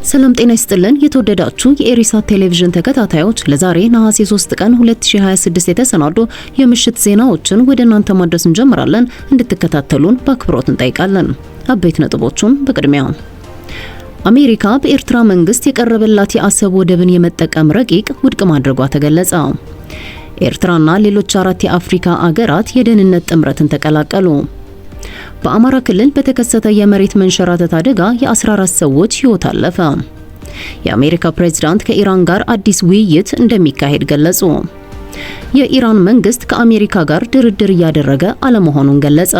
ሰላም ጤና ይስጥልን የተወደዳችሁ የኤሪሳት ቴሌቪዥን ተከታታዮች ለዛሬ ነሐሴ 3 ቀን 2026 የተሰናዱ የምሽት ዜናዎችን ወደ እናንተ ማድረስ እንጀምራለን። እንድትከታተሉን በአክብሮት እንጠይቃለን። አበይት ነጥቦቹን በቅድሚያ አሜሪካ በኤርትራ መንግስት የቀረበላት የአሰብ ወደብን የመጠቀም ረቂቅ ውድቅ ማድረጓ ተገለጸ። ኤርትራና ሌሎች 4 የአፍሪካ አገራት የደህንነት ጥምረትን ተቀላቀሉ። በአማራ ክልል በተከሰተ የመሬት መንሸራተት አደጋ የ14 ሰዎች ሕይወት አለፈ። የአሜሪካ ፕሬዝዳንት ከኢራን ጋር አዲስ ውይይት እንደሚካሄድ ገለጹ። የኢራን መንግስት ከአሜሪካ ጋር ድርድር እያደረገ አለመሆኑን ገለጸ።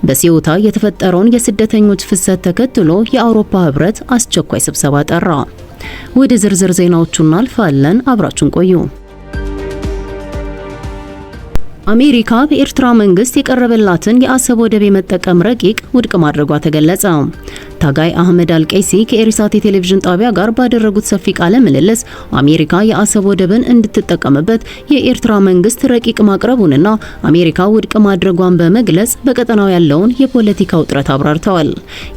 በሲዩታ የተፈጠረውን የስደተኞች ፍሰት ተከትሎ የአውሮፓ ህብረት አስቸኳይ ስብሰባ ጠራ። ወደ ዝርዝር ዜናዎቹ እናልፋለን። አብራችሁን ቆዩ። አሜሪካ በኤርትራ መንግስት የቀረበላትን የአሰብ ወደብ የመጠቀም ረቂቅ ውድቅ ማድረጓ ተገለጸ። ታጋይ አህመድ አልቀይሲ ከኤሪሳት ቴሌቪዥን ጣቢያ ጋር ባደረጉት ሰፊ ቃለ ምልልስ አሜሪካ የአሰብ ወደብን እንድትጠቀምበት የኤርትራ መንግስት ረቂቅ ማቅረቡንና አሜሪካ ውድቅ ማድረጓን በመግለጽ በቀጠናው ያለውን የፖለቲካ ውጥረት አብራርተዋል።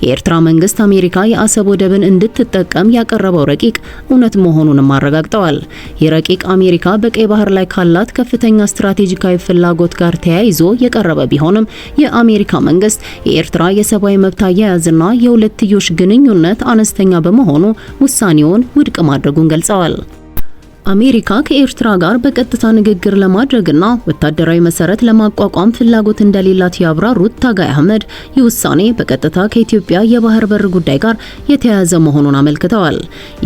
የኤርትራ መንግስት አሜሪካ የአሰብ ወደብን እንድትጠቀም ያቀረበው ረቂቅ እውነት መሆኑንም አረጋግጠዋል። ይህ ረቂቅ አሜሪካ በቀይ ባህር ላይ ካላት ከፍተኛ ስትራቴጂካዊ ፍላጎት ጋር ተያይዞ የቀረበ ቢሆንም የአሜሪካ መንግስት የኤርትራ የሰብአዊ መብት አያያዝና የሁለትዮሽ ግንኙነት አነስተኛ በመሆኑ ውሳኔውን ውድቅ ማድረጉን ገልጸዋል። አሜሪካ ከኤርትራ ጋር በቀጥታ ንግግር ለማድረግና ወታደራዊ መሰረት ለማቋቋም ፍላጎት እንደሌላት ያብራሩት ታጋይ አህመድ ይህ ውሳኔ በቀጥታ ከኢትዮጵያ የባህር በር ጉዳይ ጋር የተያያዘ መሆኑን አመልክተዋል።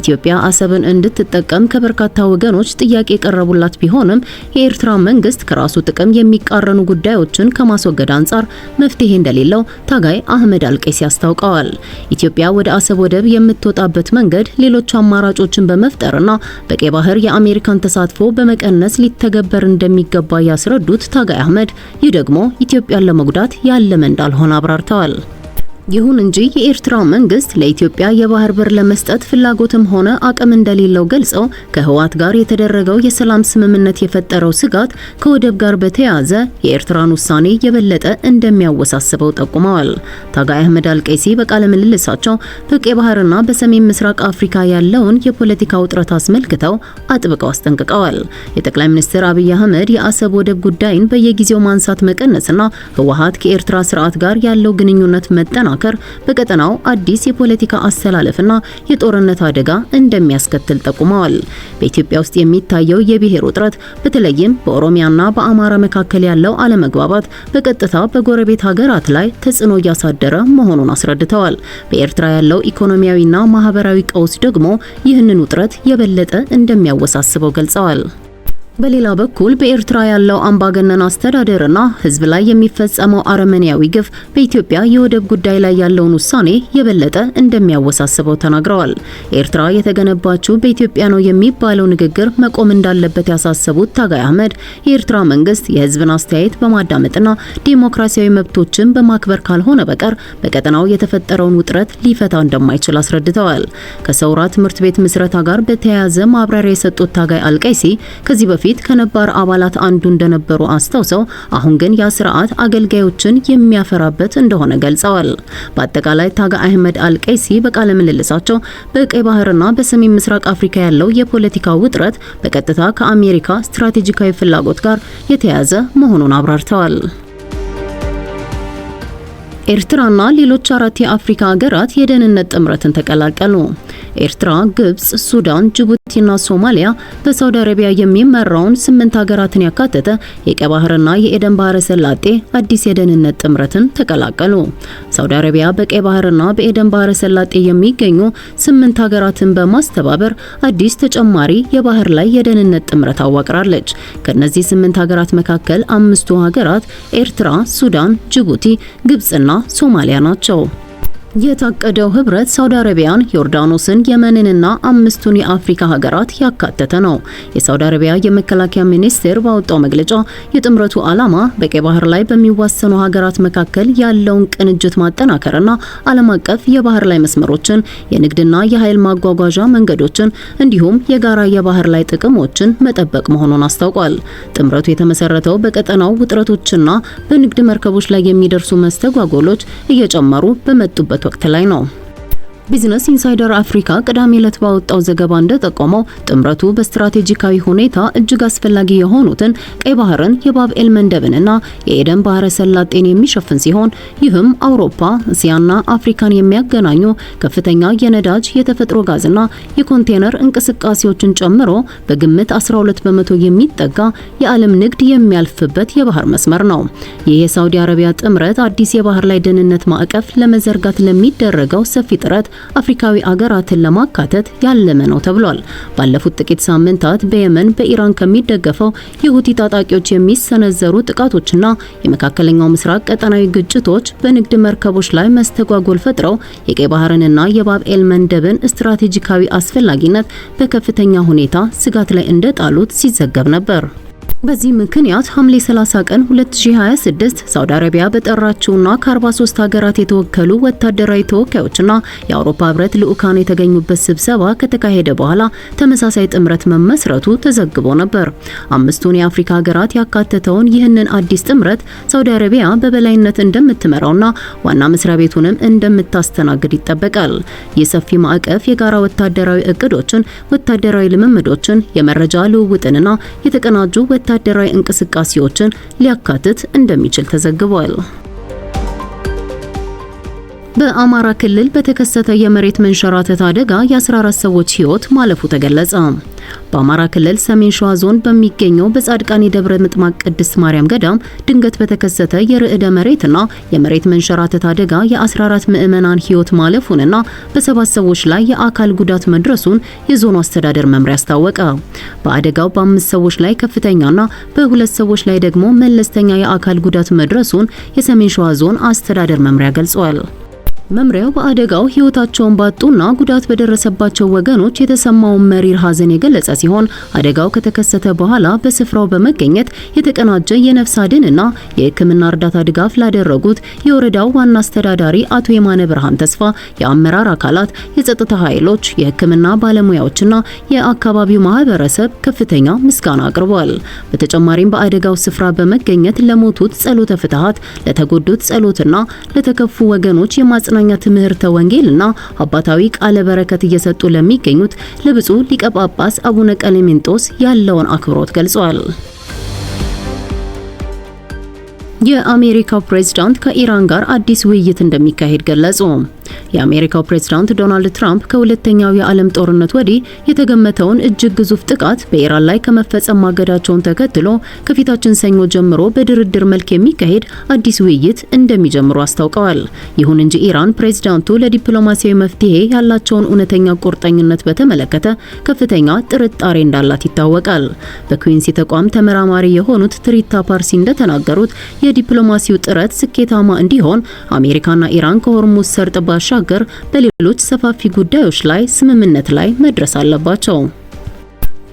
ኢትዮጵያ አሰብን እንድትጠቀም ከበርካታ ወገኖች ጥያቄ የቀረቡላት ቢሆንም የኤርትራ መንግስት ከራሱ ጥቅም የሚቃረኑ ጉዳዮችን ከማስወገድ አንጻር መፍትሄ እንደሌለው ታጋይ አህመድ አልቀይሲ አስታውቀዋል። ኢትዮጵያ ወደ አሰብ ወደብ የምትወጣበት መንገድ ሌሎች አማራጮችን በመፍጠርና በቀይ ባህር የአሜሪካን ተሳትፎ በመቀነስ ሊተገበር እንደሚገባ ያስረዱት ታጋይ አህመድ ይህ ደግሞ ኢትዮጵያን ለመጉዳት ያለመ እንዳልሆነ አብራርተዋል። ይሁን እንጂ የኤርትራ መንግስት ለኢትዮጵያ የባህር በር ለመስጠት ፍላጎትም ሆነ አቅም እንደሌለው ገልጸው ከህወሓት ጋር የተደረገው የሰላም ስምምነት የፈጠረው ስጋት ከወደብ ጋር በተያያዘ የኤርትራን ውሳኔ የበለጠ እንደሚያወሳስበው ጠቁመዋል። ታጋይ አህመድ አልቀይሲ በቃለ ምልልሳቸው በቀይ ባህርና በሰሜን ምስራቅ አፍሪካ ያለውን የፖለቲካ ውጥረት አስመልክተው አጥብቀው አስጠንቅቀዋል። የጠቅላይ ሚኒስትር አብይ አህመድ የአሰብ ወደብ ጉዳይን በየጊዜው ማንሳት መቀነስና ህወሓት ከኤርትራ ስርዓት ጋር ያለው ግንኙነት መጠናከር በቀጠናው አዲስ የፖለቲካ አስተላለፍና የጦርነት አደጋ እንደሚያስከትል ጠቁመዋል። በኢትዮጵያ ውስጥ የሚታየው የብሔር ውጥረት በተለይም በኦሮሚያና በአማራ መካከል ያለው አለመግባባት በቀጥታ በጎረቤት ሀገራት ላይ ተጽዕኖ እያሳደረ መሆኑን አስረድተዋል። በኤርትራ ያለው ኢኮኖሚያዊና ማህበራዊ ቀውስ ደግሞ ይህንን ውጥረት የበለጠ እንደሚያወሳስበው ገልጸዋል። በሌላ በኩል በኤርትራ ያለው አምባገነን አስተዳደርና ህዝብ ላይ የሚፈጸመው አረመኔያዊ ግፍ በኢትዮጵያ የወደብ ጉዳይ ላይ ያለውን ውሳኔ የበለጠ እንደሚያወሳስበው ተናግረዋል። ኤርትራ የተገነባችው በኢትዮጵያ ነው የሚባለው ንግግር መቆም እንዳለበት ያሳሰቡት ታጋይ አህመድ የኤርትራ መንግስት የህዝብን አስተያየት በማዳመጥና ዲሞክራሲያዊ መብቶችን በማክበር ካልሆነ በቀር በቀጠናው የተፈጠረውን ውጥረት ሊፈታ እንደማይችል አስረድተዋል። ከሰውራ ትምህርት ቤት ምስረታ ጋር በተያያዘ ማብራሪያ የሰጡት ታጋይ አልቀይሲ ከዚህ በፊት ከነባር አባላት አንዱ እንደነበሩ አስተውሰው አሁን ግን ያ ስርዓት አገልጋዮችን የሚያፈራበት እንደሆነ ገልጸዋል። በአጠቃላይ ታጋይ አህመድ አልቀይሲ በቃለ ምልልሳቸው በቀይ ባህርና በሰሜን ምስራቅ አፍሪካ ያለው የፖለቲካ ውጥረት በቀጥታ ከአሜሪካ ስትራቴጂካዊ ፍላጎት ጋር የተያያዘ መሆኑን አብራርተዋል። ኤርትራና ሌሎች 4 የአፍሪካ ሀገራት የደህንነት ጥምረትን ተቀላቀሉ። ኤርትራ፣ ግብጽ፣ ሱዳን፣ ጅቡቲና ሶማሊያ በሳውዲ አረቢያ የሚመራውን 8 ሀገራትን ያካተተ የቀይ ባህርና የኤደን ባህረ ሰላጤ አዲስ የደህንነት ጥምረትን ተቀላቀሉ። ሳውዲ አረቢያ በቀይ ባህርና በኤደን ባህረ ሰላጤ የሚገኙ 8 ሀገራትን በማስተባበር አዲስ ተጨማሪ የባህር ላይ የደህንነት ጥምረት አዋቅራለች። ከነዚህ 8 ሀገራት መካከል 5ቱ ሀገራት ኤርትራ፣ ሱዳን፣ ጅቡቲ፣ ግብጽና ሶማሊያ ናቸው። የታቀደው ህብረት ሳውዲ አረቢያን፣ ዮርዳኖስን፣ የመንንና 5ቱን የአፍሪካ ሀገራት ያካተተ ነው። የሳውዲ አረቢያ የመከላከያ ሚኒስቴር ባወጣው መግለጫ የጥምረቱ ዓላማ በቀይ ባህር ላይ በሚዋሰኑ ሀገራት መካከል ያለውን ቅንጅት ማጠናከርና ዓለም አቀፍ የባህር ላይ መስመሮችን፣ የንግድና የኃይል ማጓጓዣ መንገዶችን እንዲሁም የጋራ የባህር ላይ ጥቅሞችን መጠበቅ መሆኑን አስታውቋል። ጥምረቱ የተመሰረተው በቀጠናው ውጥረቶችና በንግድ መርከቦች ላይ የሚደርሱ መስተጓጎሎች እየጨመሩ በመጡበት ወቅት ላይ ነው። ቢዝነስ ኢንሳይደር አፍሪካ ቅዳሜ ዕለት ባወጣው ዘገባ እንደጠቆመው ጥምረቱ በስትራቴጂካዊ ሁኔታ እጅግ አስፈላጊ የሆኑትን ቀይ ባህርን፣ የባብኤል መንደብንና የኤደን ባህረ ሰላጤን የሚሸፍን ሲሆን ይህም አውሮፓ፣ እስያና አፍሪካን የሚያገናኙ ከፍተኛ የነዳጅ፣ የተፈጥሮ ጋዝና የኮንቴነር እንቅስቃሴዎችን ጨምሮ በግምት 12 በመቶ የሚጠጋ የዓለም ንግድ የሚያልፍበት የባህር መስመር ነው። ይህ የሳውዲ አረቢያ ጥምረት አዲስ የባህር ላይ ደህንነት ማዕቀፍ ለመዘርጋት ለሚደረገው ሰፊ ጥረት አፍሪካዊ አገራትን ለማካተት ያለመ ነው ተብሏል። ባለፉት ጥቂት ሳምንታት በየመን በኢራን ከሚደገፈው የሁቲ ታጣቂዎች የሚሰነዘሩ ጥቃቶችና የመካከለኛው ምስራቅ ቀጠናዊ ግጭቶች በንግድ መርከቦች ላይ መስተጓጎል ፈጥረው የቀይ ባህርንና የባብኤል መንደብን ስትራቴጂካዊ አስፈላጊነት በከፍተኛ ሁኔታ ስጋት ላይ እንደጣሉት ሲዘገብ ነበር። በዚህ ምክንያት ሐምሌ 30 ቀን 2026 ሳውዲ አረቢያ በጠራችውና ከ43 ሀገራት የተወከሉ ወታደራዊ ተወካዮችና የአውሮፓ ህብረት ልዑካን የተገኙበት ስብሰባ ከተካሄደ በኋላ ተመሳሳይ ጥምረት መመስረቱ ተዘግቦ ነበር። አምስቱን የአፍሪካ ሀገራት ያካተተውን ይህንን አዲስ ጥምረት ሳውዲ አረቢያ በበላይነት እንደምትመራውና ዋና መስሪያ ቤቱንም እንደምታስተናግድ ይጠበቃል። ይህ ሰፊ ማዕቀፍ የጋራ ወታደራዊ እቅዶችን፣ ወታደራዊ ልምምዶችን፣ የመረጃ ልውውጥንና የተቀናጁ ወታደራዊ እንቅስቃሴዎችን ሊያካትት እንደሚችል ተዘግቧል። በአማራ ክልል በተከሰተ የመሬት መንሸራተት አደጋ የ14 ሰዎች ህይወት ማለፉ ተገለጸ። በአማራ ክልል ሰሜን ሸዋ ዞን በሚገኘው በጻድቃኔ ደብረ ምጥማቅ ቅድስት ማርያም ገዳም ድንገት በተከሰተ የርዕደ መሬትና የመሬት መንሸራተት አደጋ የ14 ምዕመናን ህይወት ማለፉንና በ7 ሰዎች ላይ የአካል ጉዳት መድረሱን የዞኑ አስተዳደር መምሪያ አስታወቀ። በአደጋው በ5 ሰዎች ላይ ከፍተኛና በ2 ሰዎች ላይ ደግሞ መለስተኛ የአካል ጉዳት መድረሱን የሰሜን ሸዋ ዞን አስተዳደር መምሪያ ገልጿል። መምሪያው በአደጋው ህይወታቸውን ባጡና ጉዳት በደረሰባቸው ወገኖች የተሰማውን መሪር ሐዘን የገለጸ ሲሆን አደጋው ከተከሰተ በኋላ በስፍራው በመገኘት የተቀናጀ የነፍስ አድንና የሕክምና እርዳታ ድጋፍ ላደረጉት የወረዳው ዋና አስተዳዳሪ አቶ የማነ ብርሃን ተስፋ፣ የአመራር አካላት፣ የጸጥታ ኃይሎች፣ የሕክምና ባለሙያዎችና የአካባቢው ማህበረሰብ ከፍተኛ ምስጋና አቅርቧል። በተጨማሪም በአደጋው ስፍራ በመገኘት ለሞቱት ጸሎተ ፍትሐት፣ ለተጎዱት ጸሎትና ለተከፉ ወገኖች የማጽናኛ ትምህርተ ወንጌልና አባታዊ ቃለ በረከት እየሰጡ ለሚገኙት ለብፁዕ ሊቀ ጳጳስ አቡነ ቀሌሜንጦስ ያለውን አክብሮት ገልጿል። የአሜሪካው ፕሬዝዳንት ከኢራን ጋር አዲስ ውይይት እንደሚካሄድ ገለጹ። የአሜሪካው ፕሬዝዳንት ዶናልድ ትራምፕ ከሁለተኛው የዓለም ጦርነት ወዲህ የተገመተውን እጅግ ግዙፍ ጥቃት በኢራን ላይ ከመፈጸም ማገዳቸውን ተከትሎ ከፊታችን ሰኞ ጀምሮ በድርድር መልክ የሚካሄድ አዲስ ውይይት እንደሚጀምሩ አስታውቀዋል። ይሁን እንጂ ኢራን ፕሬዝዳንቱ ለዲፕሎማሲያዊ መፍትሄ ያላቸውን እውነተኛ ቁርጠኝነት በተመለከተ ከፍተኛ ጥርጣሬ እንዳላት ይታወቃል። በኩዊንሲ ተቋም ተመራማሪ የሆኑት ትሪታ ፓርሲ እንደተናገሩት የዲፕሎማሲው ጥረት ስኬታማ እንዲሆን አሜሪካና ኢራን ከሆርሙዝ ሰርጥ ባሻገር በሌሎች ሰፋፊ ጉዳዮች ላይ ስምምነት ላይ መድረስ አለባቸው።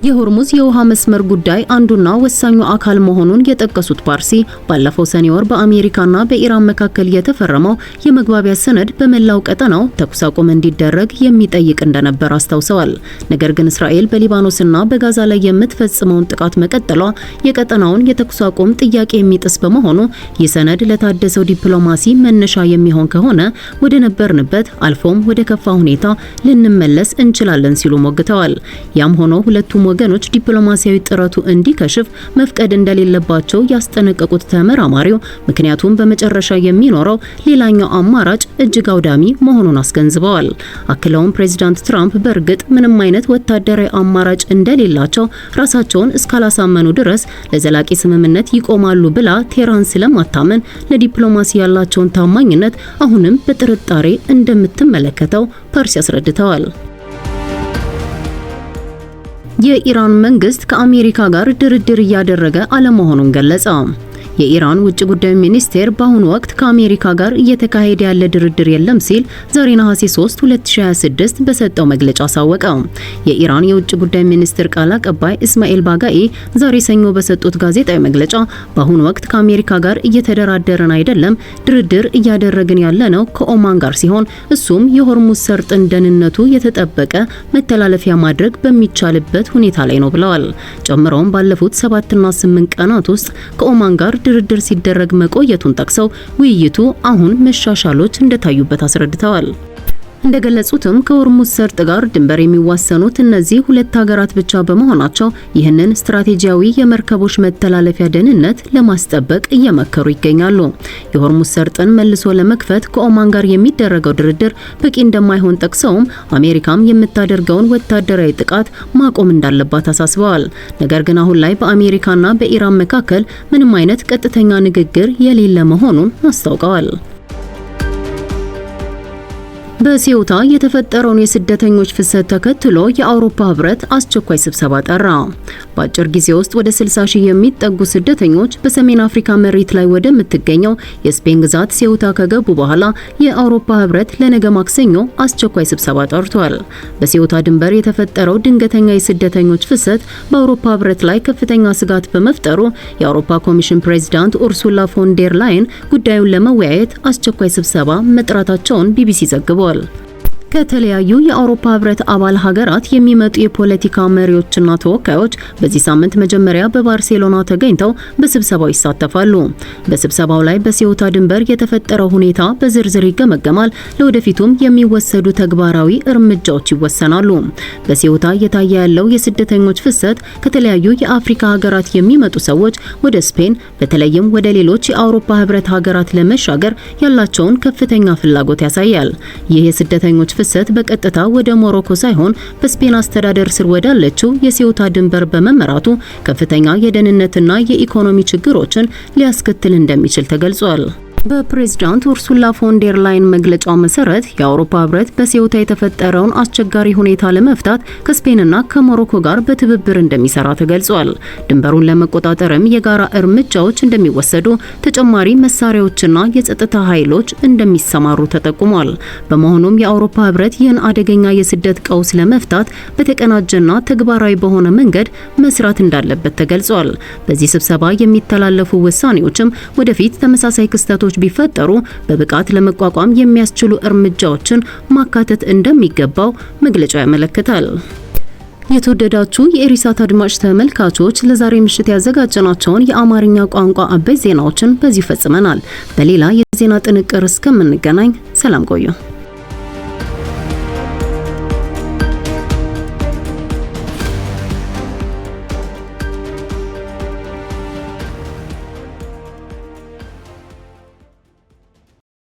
የሆርሙዝ የውሃ መስመር ጉዳይ አንዱና ወሳኙ አካል መሆኑን የጠቀሱት ፓርሲ ባለፈው ሰኔ ወር በአሜሪካና በኢራን መካከል የተፈረመው የመግባቢያ ሰነድ በመላው ቀጠናው ተኩስ አቁም እንዲደረግ የሚጠይቅ እንደነበር አስታውሰዋል። ነገር ግን እስራኤል በሊባኖስና በጋዛ ላይ የምትፈጽመውን ጥቃት መቀጠሏ የቀጠናውን የተኩስ አቁም ጥያቄ የሚጥስ በመሆኑ ይህ ሰነድ ለታደሰው ዲፕሎማሲ መነሻ የሚሆን ከሆነ ወደ ነበርንበት አልፎም ወደ ከፋ ሁኔታ ልንመለስ እንችላለን ሲሉ ሞግተዋል። ያም ሆኖ ሁለቱም ወገኖች ዲፕሎማሲያዊ ጥረቱ እንዲከሽፍ መፍቀድ እንደሌለባቸው ያስጠነቀቁት ተመራማሪው ምክንያቱም በመጨረሻ የሚኖረው ሌላኛው አማራጭ እጅግ አውዳሚ መሆኑን አስገንዝበዋል። አክለውም ፕሬዚዳንት ትራምፕ በእርግጥ ምንም አይነት ወታደራዊ አማራጭ እንደሌላቸው ራሳቸውን እስካላሳመኑ ድረስ ለዘላቂ ስምምነት ይቆማሉ ብላ ቴህራን ስለማታመን ለዲፕሎማሲ ያላቸውን ታማኝነት አሁንም በጥርጣሬ እንደምትመለከተው ፓርሲ አስረድተዋል። የኢራን መንግስት ከአሜሪካ ጋር ድርድር እያደረገ አለመሆኑን ገለጸ። የኢራን ውጭ ጉዳይ ሚኒስቴር በአሁኑ ወቅት ከአሜሪካ ጋር እየተካሄደ ያለ ድርድር የለም ሲል ዛሬ ነሐሴ 3 2026 በሰጠው መግለጫ አሳወቀ። የኢራን የውጭ ጉዳይ ሚኒስቴር ቃል አቀባይ እስማኤል ባጋኢ ዛሬ ሰኞ በሰጡት ጋዜጣዊ መግለጫ በአሁኑ ወቅት ከአሜሪካ ጋር እየተደራደረን አይደለም፣ ድርድር እያደረግን ያለነው ከኦማን ጋር ሲሆን እሱም የሆርሙዝ ሰርጥን ደህንነቱ የተጠበቀ መተላለፊያ ማድረግ በሚቻልበት ሁኔታ ላይ ነው ብለዋል። ጨምረውም ባለፉት 7 እና 8 ቀናት ውስጥ ከኦማን ጋር ድርድር ሲደረግ መቆየቱን ጠቅሰው ውይይቱ አሁን መሻሻሎች እንደታዩበት አስረድተዋል። እንደገለጹትም ከሆርሙዝ ሰርጥ ጋር ድንበር የሚዋሰኑት እነዚህ ሁለት ሀገራት ብቻ በመሆናቸው ይህንን ስትራቴጂያዊ የመርከቦች መተላለፊያ ደህንነት ለማስጠበቅ እየመከሩ ይገኛሉ። የሆርሙዝ ሰርጥን መልሶ ለመክፈት ከኦማን ጋር የሚደረገው ድርድር በቂ እንደማይሆን ጠቅሰውም አሜሪካም የምታደርገውን ወታደራዊ ጥቃት ማቆም እንዳለባት አሳስበዋል። ነገር ግን አሁን ላይ በአሜሪካና በኢራን መካከል ምንም አይነት ቀጥተኛ ንግግር የሌለ መሆኑን አስታውቀዋል። በሲዩታ የተፈጠረውን የስደተኞች ፍሰት ተከትሎ የአውሮፓ ህብረት አስቸኳይ ስብሰባ ጠራ። በአጭር ጊዜ ውስጥ ወደ 60 ሺህ የሚጠጉ ስደተኞች በሰሜን አፍሪካ መሬት ላይ ወደምትገኘው የስፔን ግዛት ሲዩታ ከገቡ በኋላ የአውሮፓ ህብረት ለነገ ማክሰኞ አስቸኳይ ስብሰባ ጠርቷል። በሲዩታ ድንበር የተፈጠረው ድንገተኛ የስደተኞች ፍሰት በአውሮፓ ህብረት ላይ ከፍተኛ ስጋት በመፍጠሩ የአውሮፓ ኮሚሽን ፕሬዚዳንት ኡርሱላ ፎን ዴር ላይን ጉዳዩን ለመወያየት አስቸኳይ ስብሰባ መጥራታቸውን ቢቢሲ ዘግቧል። ከተለያዩ የአውሮፓ ህብረት አባል ሀገራት የሚመጡ የፖለቲካ መሪዎችና ተወካዮች በዚህ ሳምንት መጀመሪያ በባርሴሎና ተገኝተው በስብሰባው ይሳተፋሉ። በስብሰባው ላይ በሲዩታ ድንበር የተፈጠረው ሁኔታ በዝርዝር ይገመገማል። ለወደፊቱም የሚወሰዱ ተግባራዊ እርምጃዎች ይወሰናሉ። በሲዩታ እየታየ ያለው የስደተኞች ፍሰት ከተለያዩ የአፍሪካ ሀገራት የሚመጡ ሰዎች ወደ ስፔን በተለይም ወደ ሌሎች የአውሮፓ ህብረት ሀገራት ለመሻገር ያላቸውን ከፍተኛ ፍላጎት ያሳያል። ይህ የስደተኞች ፍሰት በቀጥታ ወደ ሞሮኮ ሳይሆን በስፔን አስተዳደር ስር ወዳለችው የሲዩታ ድንበር በመመራቱ ከፍተኛ የደህንነትና የኢኮኖሚ ችግሮችን ሊያስከትል እንደሚችል ተገልጿል። በፕሬዝዳንት ኡርሱላ ፎን ዴር ላይን መግለጫ መሰረት የአውሮፓ ህብረት በሲዩታ የተፈጠረውን አስቸጋሪ ሁኔታ ለመፍታት ከስፔንና ከሞሮኮ ጋር በትብብር እንደሚሰራ ተገልጿል። ድንበሩን ለመቆጣጠርም የጋራ እርምጃዎች እንደሚወሰዱ፣ ተጨማሪ መሳሪያዎችና የጸጥታ ኃይሎች እንደሚሰማሩ ተጠቁሟል። በመሆኑም የአውሮፓ ህብረት ይህን አደገኛ የስደት ቀውስ ለመፍታት በተቀናጀና ተግባራዊ በሆነ መንገድ መስራት እንዳለበት ተገልጿል። በዚህ ስብሰባ የሚተላለፉ ውሳኔዎችም ወደፊት ተመሳሳይ ክስተቶች ቢፈጠሩ በብቃት ለመቋቋም የሚያስችሉ እርምጃዎችን ማካተት እንደሚገባው መግለጫው ያመለክታል። የተወደዳችሁ የኢሪሳት አድማጭ ተመልካቾች ለዛሬ ምሽት ያዘጋጀናቸውን የአማርኛ ቋንቋ አበይት ዜናዎችን በዚህ ፈጽመናል። በሌላ የዜና ጥንቅር እስከምንገናኝ ሰላም ቆዩ።